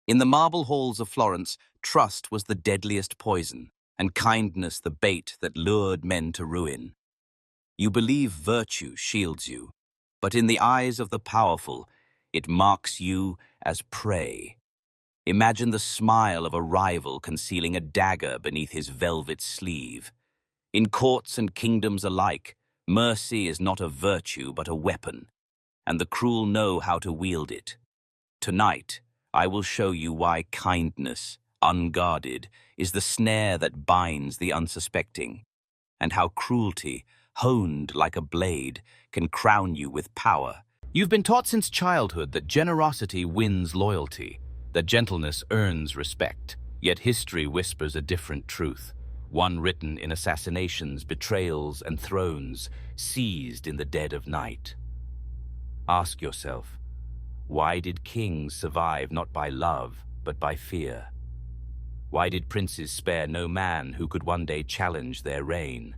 In the marble halls of Florence, trust was the deadliest poison, and kindness the bait that lured men to ruin. You believe virtue shields you, but in the eyes of the powerful, it marks you as prey. Imagine the smile of a rival concealing a dagger beneath his velvet sleeve. In courts and kingdoms alike, mercy is not a virtue but a weapon, and the cruel know how to wield it. Tonight, I will show you why kindness, unguarded, is the snare that binds the unsuspecting, and how cruelty, honed like a blade, can crown you with power. You've been taught since childhood that generosity wins loyalty, that gentleness earns respect. Yet history whispers a different truth, one written in assassinations, betrayals, and thrones, seized in the dead of night. Ask yourself, why did kings survive not by love, but by fear? Why did princes spare no man who could one day challenge their reign?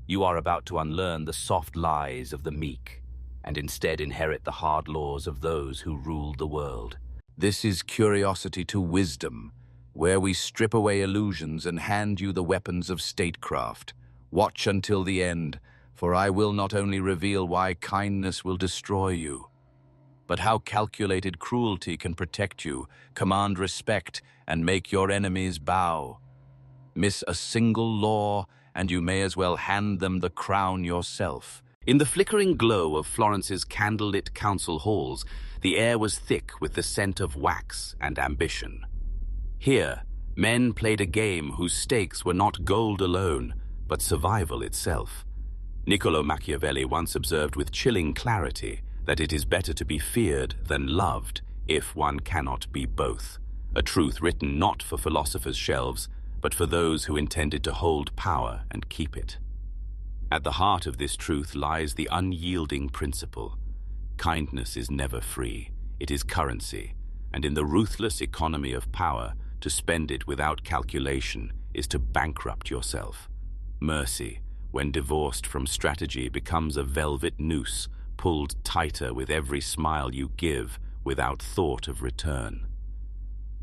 You are about to unlearn the soft lies of the meek, and instead inherit the hard laws of those who ruled the world. This is Curiosity to Wisdom, where we strip away illusions and hand you the weapons of statecraft. Watch until the end, for I will not only reveal why kindness will destroy you, but how calculated cruelty can protect you, command respect, and make your enemies bow. Miss a single law, and you may as well hand them the crown yourself. In the flickering glow of Florence's candlelit council halls, the air was thick with the scent of wax and ambition. Here, men played a game whose stakes were not gold alone, but survival itself. Niccolo Machiavelli once observed with chilling clarity that it is better to be feared than loved if one cannot be both, a truth written not for philosophers' shelves, but for those who intended to hold power and keep it. At the heart of this truth lies the unyielding principle. Kindness is never free, it is currency, and in the ruthless economy of power, to spend it without calculation is to bankrupt yourself. Mercy, when divorced from strategy, becomes a velvet noose, pulled tighter with every smile you give without thought of return.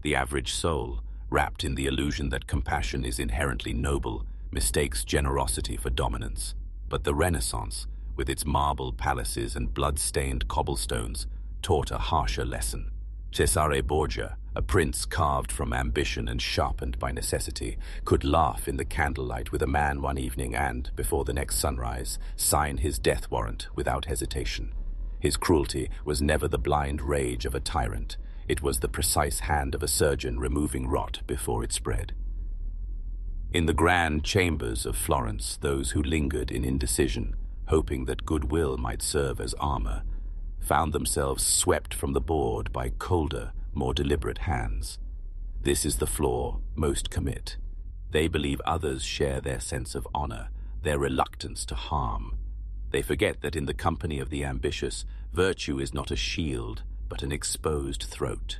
The average soul, wrapped in the illusion that compassion is inherently noble, mistakes generosity for dominance. But the Renaissance, with its marble palaces and blood-stained cobblestones, taught a harsher lesson. Cesare Borgia, a prince carved from ambition and sharpened by necessity, could laugh in the candlelight with a man one evening and, before the next sunrise, sign his death warrant without hesitation. His cruelty was never the blind rage of a tyrant. It was the precise hand of a surgeon removing rot before it spread. In the grand chambers of Florence, those who lingered in indecision, hoping that goodwill might serve as armor, found themselves swept from the board by colder, more deliberate hands. This is the flaw most commit. They believe others share their sense of honor, their reluctance to harm. They forget that in the company of the ambitious, virtue is not a shield, but an exposed throat.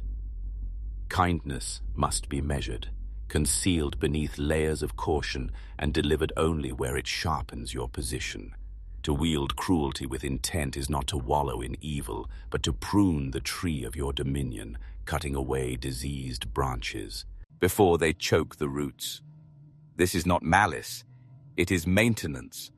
Kindness must be measured, concealed beneath layers of caution and delivered only where it sharpens your position. To wield cruelty with intent is not to wallow in evil, but to prune the tree of your dominion, cutting away diseased branches before they choke the roots. This is not malice, it is maintenance.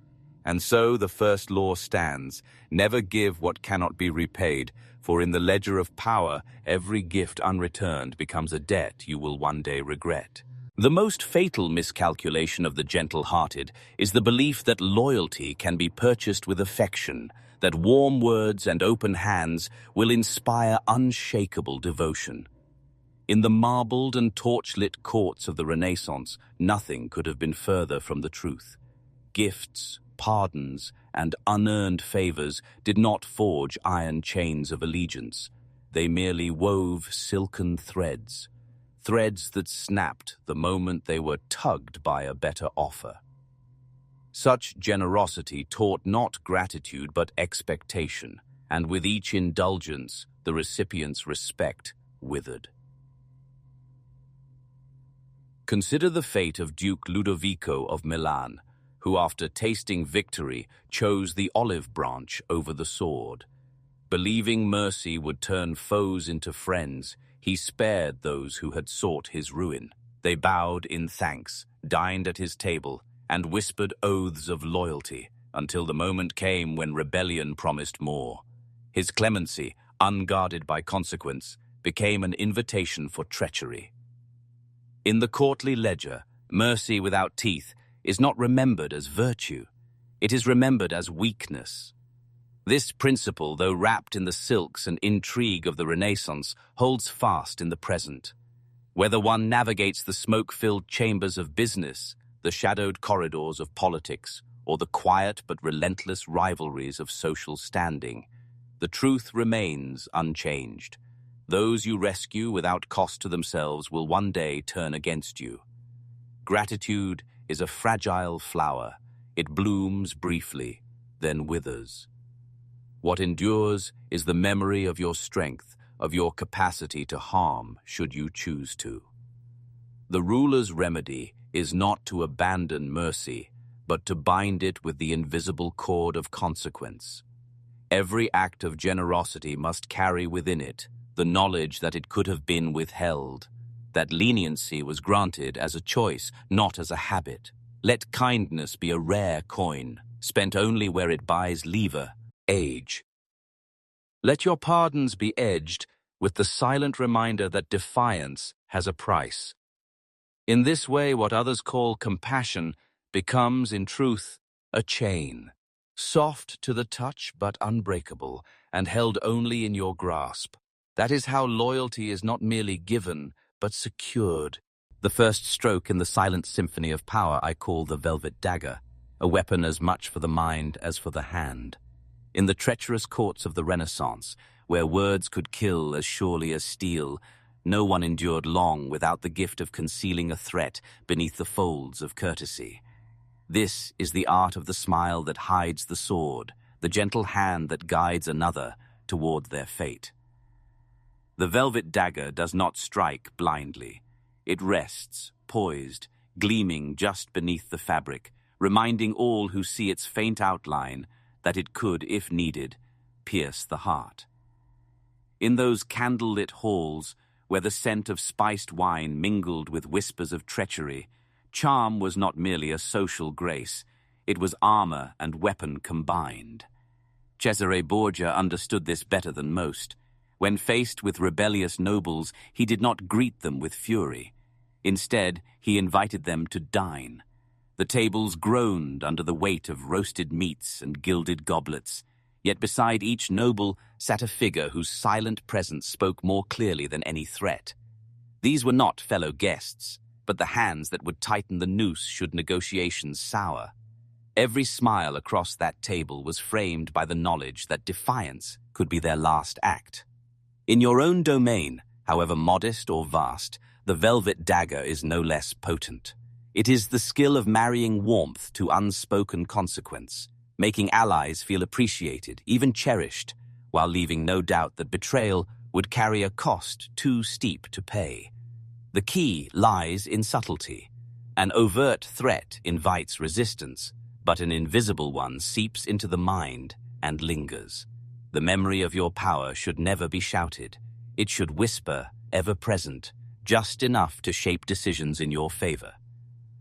And so the first law stands: never give what cannot be repaid, for in the ledger of power, every gift unreturned becomes a debt you will one day regret. The most fatal miscalculation of the gentle-hearted is the belief that loyalty can be purchased with affection, that warm words and open hands will inspire unshakable devotion. In the marbled and torch-lit courts of the Renaissance, nothing could have been further from the truth. Gifts, pardons, and unearned favors did not forge iron chains of allegiance. They merely wove silken threads, threads that snapped the moment they were tugged by a better offer. Such generosity taught not gratitude but expectation, and with each indulgence, the recipient's respect withered. Consider the fate of Duke Ludovico of Milan, who after tasting victory chose the olive branch over the sword. Believing mercy would turn foes into friends, He spared those who had sought his ruin. They bowed in thanks, dined at his table, and whispered oaths of loyalty until the moment came when rebellion promised more. His clemency, unguarded by consequence, became an invitation for treachery. In the courtly ledger, mercy without teeth is not remembered as virtue. It is remembered as weakness. This principle, though wrapped in the silks and intrigue of the Renaissance, holds fast in the present. Whether one navigates the smoke-filled chambers of business, the shadowed corridors of politics, or the quiet but relentless rivalries of social standing, the truth remains unchanged. Those you rescue without cost to themselves will one day turn against you. Gratitude is a fragile flower. It blooms briefly, then withers. What endures is the memory of your strength, of your capacity to harm should you choose to. The ruler's remedy is not to abandon mercy, but to bind it with the invisible cord of consequence. Every act of generosity must carry within it the knowledge that it could have been withheld, that leniency was granted as a choice, not as a habit. Let kindness be a rare coin, spent only where it buys lever, age. Let your pardons be edged with the silent reminder that defiance has a price. In this way, what others call compassion becomes, in truth, a chain, soft to the touch but unbreakable, and held only in your grasp. That is how loyalty is not merely given, but secured. The first stroke in the silent symphony of power I call the Velvet Dagger, a weapon as much for the mind as for the hand. In the treacherous courts of the Renaissance, where words could kill as surely as steel, no one endured long without the gift of concealing a threat beneath the folds of courtesy. This is the art of the smile that hides the sword, the gentle hand that guides another toward their fate. The Velvet Dagger does not strike blindly. It rests, poised, gleaming just beneath the fabric, reminding all who see its faint outline that it could, if needed, pierce the heart. In those candle-lit halls, where the scent of spiced wine mingled with whispers of treachery, charm was not merely a social grace, it was armor and weapon combined. Cesare Borgia understood this better than most. When faced with rebellious nobles, he did not greet them with fury. Instead, he invited them to dine. The tables groaned under the weight of roasted meats and gilded goblets, yet beside each noble sat a figure whose silent presence spoke more clearly than any threat. These were not fellow guests, but the hands that would tighten the noose should negotiations sour. Every smile across that table was framed by the knowledge that defiance could be their last act. In your own domain, however modest or vast, the Velvet Dagger is no less potent. It is the skill of marrying warmth to unspoken consequence, making allies feel appreciated, even cherished, while leaving no doubt that betrayal would carry a cost too steep to pay. The key lies in subtlety. An overt threat invites resistance, but an invisible one seeps into the mind and lingers. The memory of your power should never be shouted. It should whisper, ever present, just enough to shape decisions in your favor.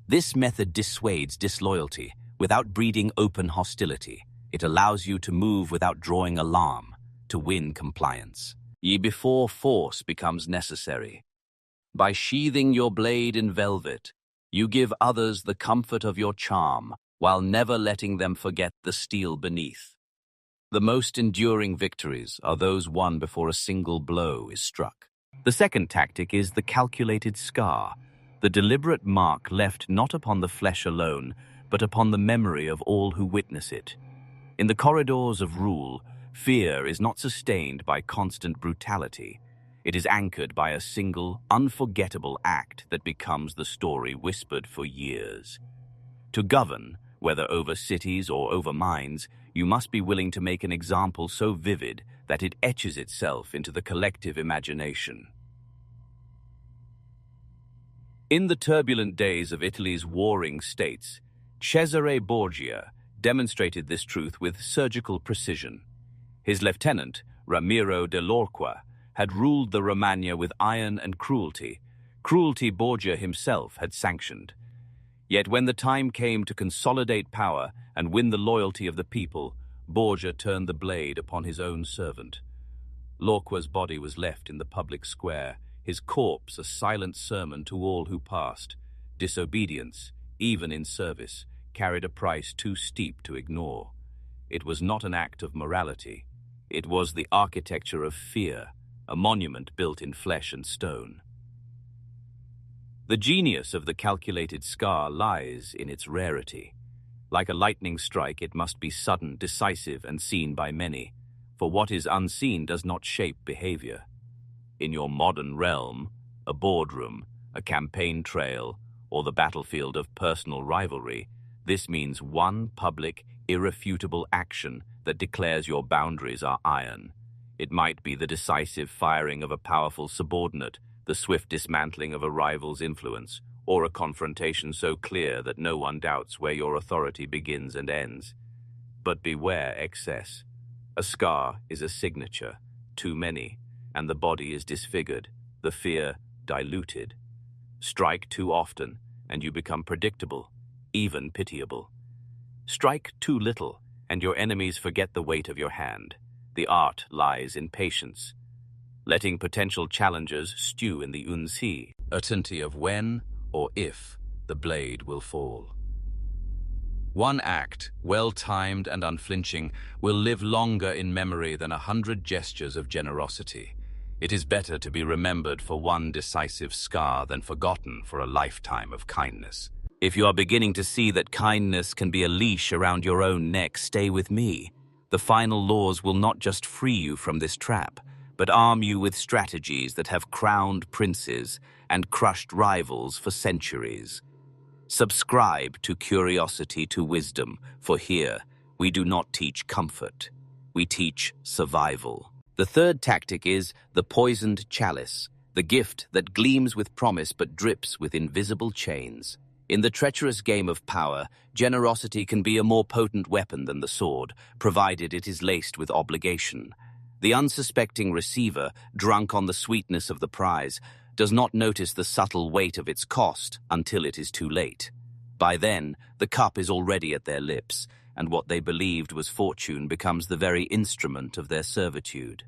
This method dissuades disloyalty without breeding open hostility. It allows you to move without drawing alarm, to win compliance. Ye before force becomes necessary. By sheathing your blade in velvet, you give others the comfort of your charm, while never letting them forget the steel beneath. The most enduring victories are those won before a single blow is struck. The second tactic is the calculated scar, the deliberate mark left not upon the flesh alone, but upon the memory of all who witness it. In the corridors of rule, fear is not sustained by constant brutality. It is anchored by a single, unforgettable act that becomes the story whispered for years. To govern, whether over cities or over minds, you must be willing to make an example so vivid that it etches itself into the collective imagination. In the turbulent days of Italy's warring states, Cesare Borgia demonstrated this truth with surgical precision. His lieutenant, Ramiro de Lorqua, had ruled the Romagna with iron and cruelty, cruelty Borgia himself had sanctioned. Yet when the time came to consolidate power and win the loyalty of the people, Borgia turned the blade upon his own servant. Lorqua's body was left in the public square, his corpse a silent sermon to all who passed. Disobedience, even in service, carried a price too steep to ignore. It was not an act of morality. It was the architecture of fear, a monument built in flesh and stone. The genius of the calculated scar lies in its rarity. Like a lightning strike, it must be sudden, decisive, and seen by many, for what is unseen does not shape behavior. In your modern realm, a boardroom, a campaign trail, or the battlefield of personal rivalry, this means one public, irrefutable action that declares your boundaries are iron. It might be the decisive firing of a powerful subordinate, the swift dismantling of a rival's influence, or a confrontation so clear that no one doubts where your authority begins and ends. But beware excess. A scar is a signature, too many, and the body is disfigured, the fear diluted. Strike too often, and you become predictable, even pitiable. Strike too little, and your enemies forget the weight of your hand. The art lies in patience, letting potential challengers stew in the uncertainty of when or if the blade will fall. One act, well-timed and unflinching, will live longer in memory than 100 gestures of generosity. It is better to be remembered for one decisive scar than forgotten for a lifetime of kindness. If you are beginning to see that kindness can be a leash around your own neck, stay with me. The final laws will not just free you from this trap, but arm you with strategies that have crowned princes and crushed rivals for centuries. Subscribe to Curiosity to Wisdom, for here we do not teach comfort, we teach survival. The third tactic is the Poisoned Chalice, the gift that gleams with promise but drips with invisible chains. In the treacherous game of power, generosity can be a more potent weapon than the sword, provided it is laced with obligation. The unsuspecting receiver, drunk on the sweetness of the prize, does not notice the subtle weight of its cost until it is too late. By then, the cup is already at their lips, and what they believed was fortune becomes the very instrument of their servitude.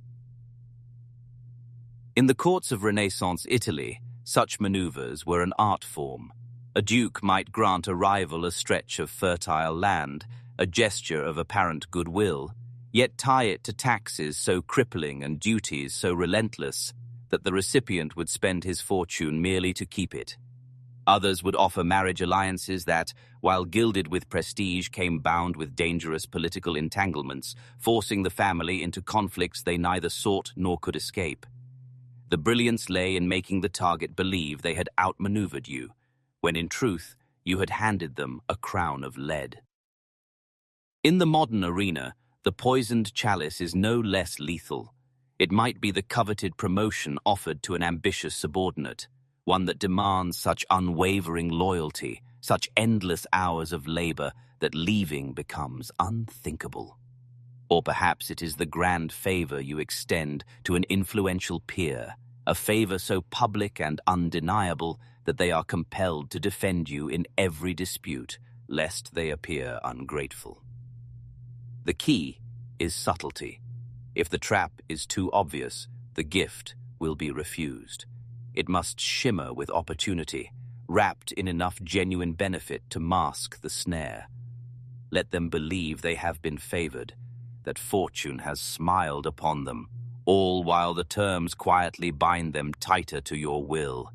In the courts of Renaissance Italy, such maneuvers were an art form. A duke might grant a rival a stretch of fertile land, a gesture of apparent goodwill, yet tie it to taxes so crippling and duties so relentless that the recipient would spend his fortune merely to keep it. Others would offer marriage alliances that, while gilded with prestige, came bound with dangerous political entanglements, forcing the family into conflicts they neither sought nor could escape. The brilliance lay in making the target believe they had outmaneuvered you, when in truth you had handed them a crown of lead. In the modern arena, the Poisoned Chalice is no less lethal. It might be the coveted promotion offered to an ambitious subordinate, one that demands such unwavering loyalty, such endless hours of labor that leaving becomes unthinkable. Or perhaps it is the grand favor you extend to an influential peer, a favor so public and undeniable that they are compelled to defend you in every dispute, lest they appear ungrateful. The key is subtlety. If the trap is too obvious, the gift will be refused. It must shimmer with opportunity, wrapped in enough genuine benefit to mask the snare. Let them believe they have been favored, that fortune has smiled upon them, all while the terms quietly bind them tighter to your will.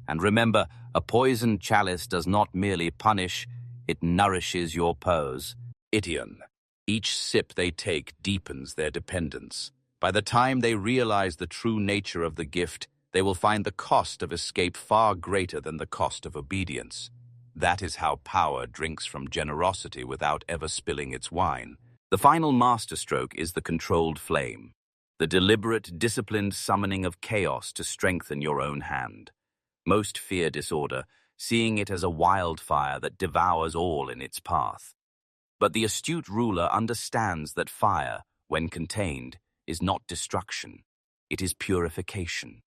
And remember, a poisoned chalice does not merely punish, it nourishes your pose. Idion. Each sip they take deepens their dependence. By the time they realize the true nature of the gift, they will find the cost of escape far greater than the cost of obedience. That is how power drinks from generosity without ever spilling its wine. The final masterstroke is the controlled flame, the deliberate, disciplined summoning of chaos to strengthen your own hand. Most fear disorder, seeing it as a wildfire that devours all in its path. But the astute ruler understands that fire, when contained, is not destruction. It is purification.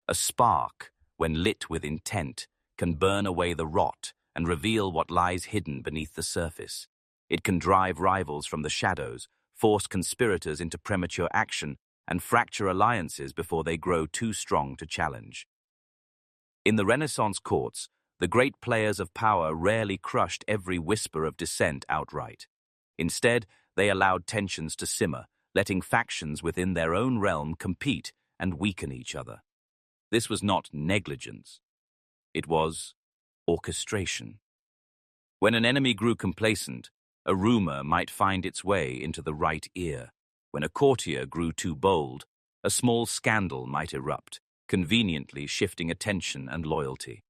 A spark, when lit with intent, can burn away the rot and reveal what lies hidden beneath the surface. It can drive rivals from the shadows, force conspirators into premature action, and fracture alliances before they grow too strong to challenge. In the Renaissance courts, the great players of power rarely crushed every whisper of dissent outright. Instead, they allowed tensions to simmer, letting factions within their own realm compete and weaken each other. This was not negligence. It was orchestration. When an enemy grew complacent, a rumor might find its way into the right ear. When a courtier grew too bold, a small scandal might erupt, conveniently shifting attention and loyalty.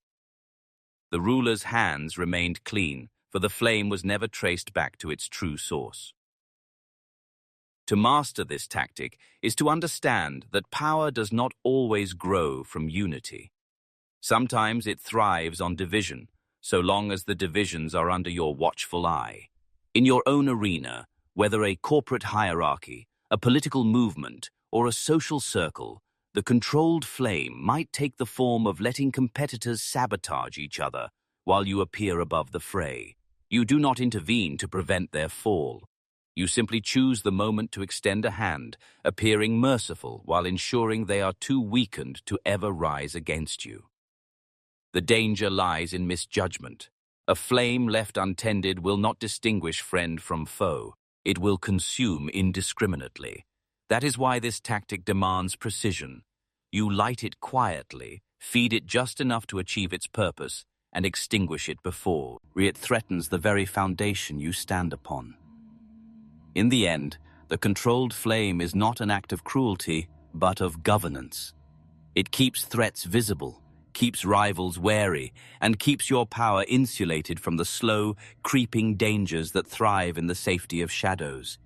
The ruler's hands remained clean, for the flame was never traced back to its true source. To master this tactic is to understand that power does not always grow from unity. Sometimes it thrives on division, so long as the divisions are under your watchful eye. In your own arena, whether a corporate hierarchy, a political movement, or a social circle, the controlled flame might take the form of letting competitors sabotage each other while you appear above the fray. You do not intervene to prevent their fall. You simply choose the moment to extend a hand, appearing merciful while ensuring they are too weakened to ever rise against you. The danger lies in misjudgment. A flame left untended will not distinguish friend from foe. It will consume indiscriminately. That is why this tactic demands precision. You light it quietly, feed it just enough to achieve its purpose, and extinguish it before it threatens the very foundation you stand upon. In the end, the controlled flame is not an act of cruelty, but of governance. It keeps threats visible, keeps rivals wary, and keeps your power insulated from the slow, creeping dangers that thrive in the safety of shadows.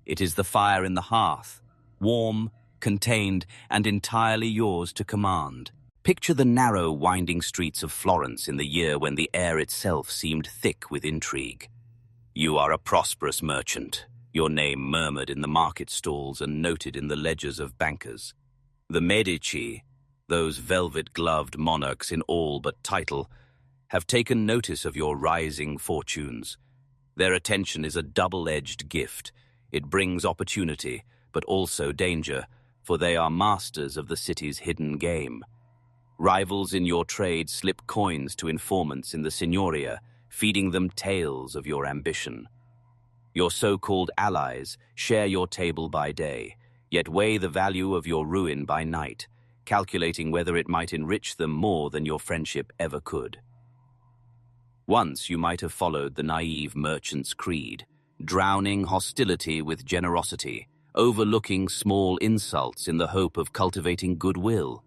It is the fire in the hearth, warm, contained, and entirely yours to command. Picture the narrow, winding streets of Florence in the year when the air itself seemed thick with intrigue. You are a prosperous merchant, your name murmured in the market stalls and noted in the ledgers of bankers. The Medici, those velvet-gloved monarchs in all but title, have taken notice of your rising fortunes. Their attention is a double-edged gift. It brings opportunity, but also danger, for they are masters of the city's hidden game. Rivals in your trade slip coins to informants in the Signoria, feeding them tales of your ambition. Your so-called allies share your table by day, yet weigh the value of your ruin by night, calculating whether it might enrich them more than your friendship ever could. Once you might have followed the naive merchant's creed, drowning hostility with generosity, overlooking small insults in the hope of cultivating goodwill.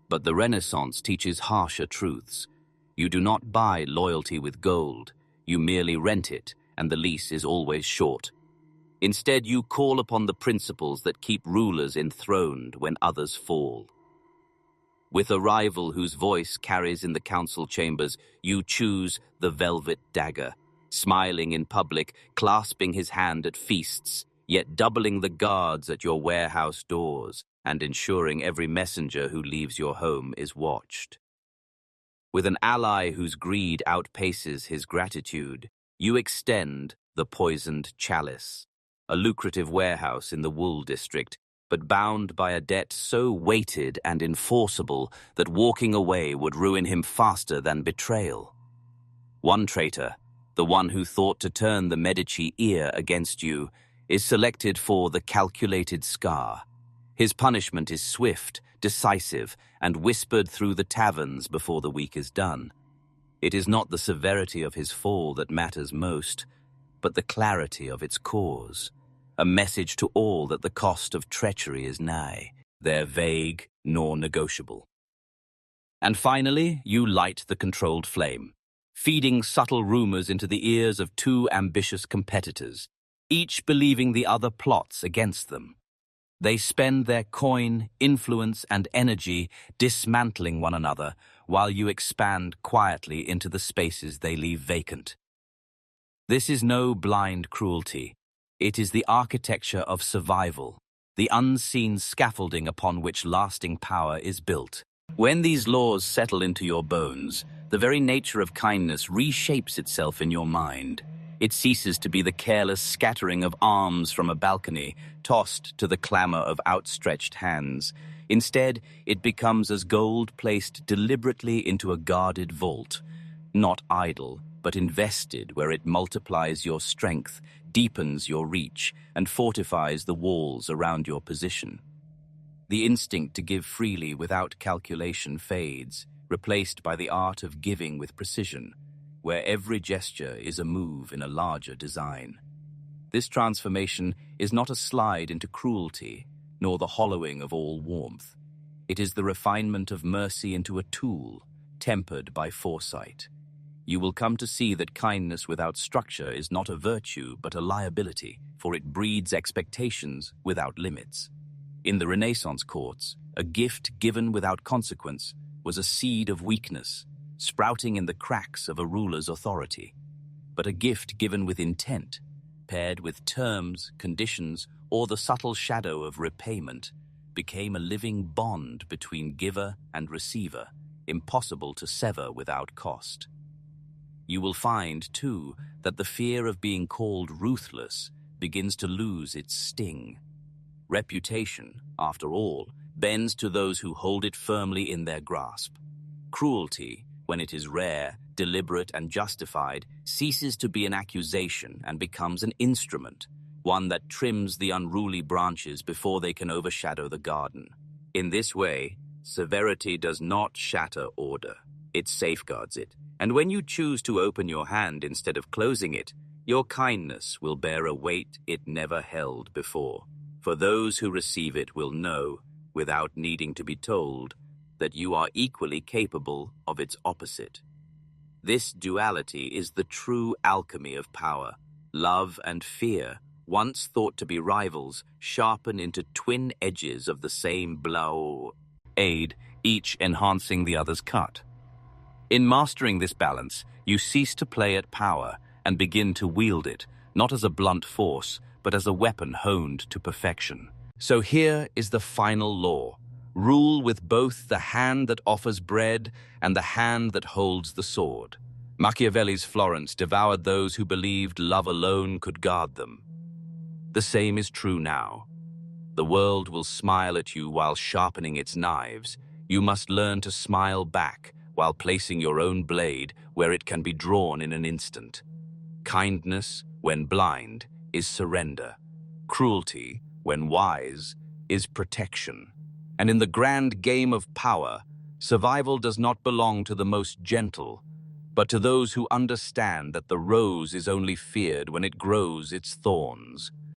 But the Renaissance teaches harsher truths. You do not buy loyalty with gold, you merely rent it, and the lease is always short. Instead, you call upon the principles that keep rulers enthroned when others fall. With a rival whose voice carries in the council chambers, you choose the Velvet Dagger, smiling in public, clasping his hand at feasts, yet doubling the guards at your warehouse doors and ensuring every messenger who leaves your home is watched. With an ally whose greed outpaces his gratitude, you extend the Poisoned Chalice, a lucrative warehouse in the wool district, but bound by a debt so weighted and enforceable that walking away would ruin him faster than betrayal. One traitor, the one who thought to turn the Medici ear against you, is selected for the calculated scar. His punishment is swift, decisive, and whispered through the taverns before the week is done. It is not the severity of his fall that matters most, but the clarity of its cause, a message to all that the cost of treachery is nigh, they're vague nor negotiable. And finally, you light the controlled flame, feeding subtle rumors into the ears of two ambitious competitors, each believing the other plots against them. They spend their coin, influence, and energy dismantling one another while you expand quietly into the spaces they leave vacant. This is no blind cruelty. It is the architecture of survival, the unseen scaffolding upon which lasting power is built. When these laws settle into your bones, the very nature of kindness reshapes itself in your mind. It ceases to be the careless scattering of arms from a balcony, tossed to the clamor of outstretched hands. Instead, it becomes as gold placed deliberately into a guarded vault, not idle, but invested where it multiplies your strength, deepens your reach, and fortifies the walls around your position. The instinct to give freely without calculation fades, replaced by the art of giving with precision, where every gesture is a move in a larger design. This transformation is not a slide into cruelty, nor the hollowing of all warmth. It is the refinement of mercy into a tool, tempered by foresight. You will come to see that kindness without structure is not a virtue but a liability, for it breeds expectations without limits. In the Renaissance courts, a gift given without consequence was a seed of weakness, sprouting in the cracks of a ruler's authority. But a gift given with intent, paired with terms, conditions, or the subtle shadow of repayment, became a living bond between giver and receiver, impossible to sever without cost. You will find, too, that the fear of being called ruthless begins to lose its sting. Reputation, after all, bends to those who hold it firmly in their grasp. Cruelty, when it is rare, deliberate, and justified, ceases to be an accusation and becomes an instrument, one that trims the unruly branches before they can overshadow the garden. In this way, severity does not shatter order. It safeguards it. And when you choose to open your hand instead of closing it, your kindness will bear a weight it never held before. For those who receive it will know, without needing to be told, that you are equally capable of its opposite. This duality is the true alchemy of power. Love and fear, once thought to be rivals, sharpen into twin edges of the same blade, each enhancing the other's cut. In mastering this balance, you cease to play at power and begin to wield it, not as a blunt force, but as a weapon honed to perfection. So here is the final law. Rule with both the hand that offers bread and the hand that holds the sword. Machiavelli's Florence devoured those who believed love alone could guard them. The same is true now. The world will smile at you while sharpening its knives. You must learn to smile back while placing your own blade where it can be drawn in an instant. Kindness, when blind, is surrender. Cruelty, when wise, is protection. And in the grand game of power, survival does not belong to the most gentle, but to those who understand that the rose is only feared when it grows its thorns.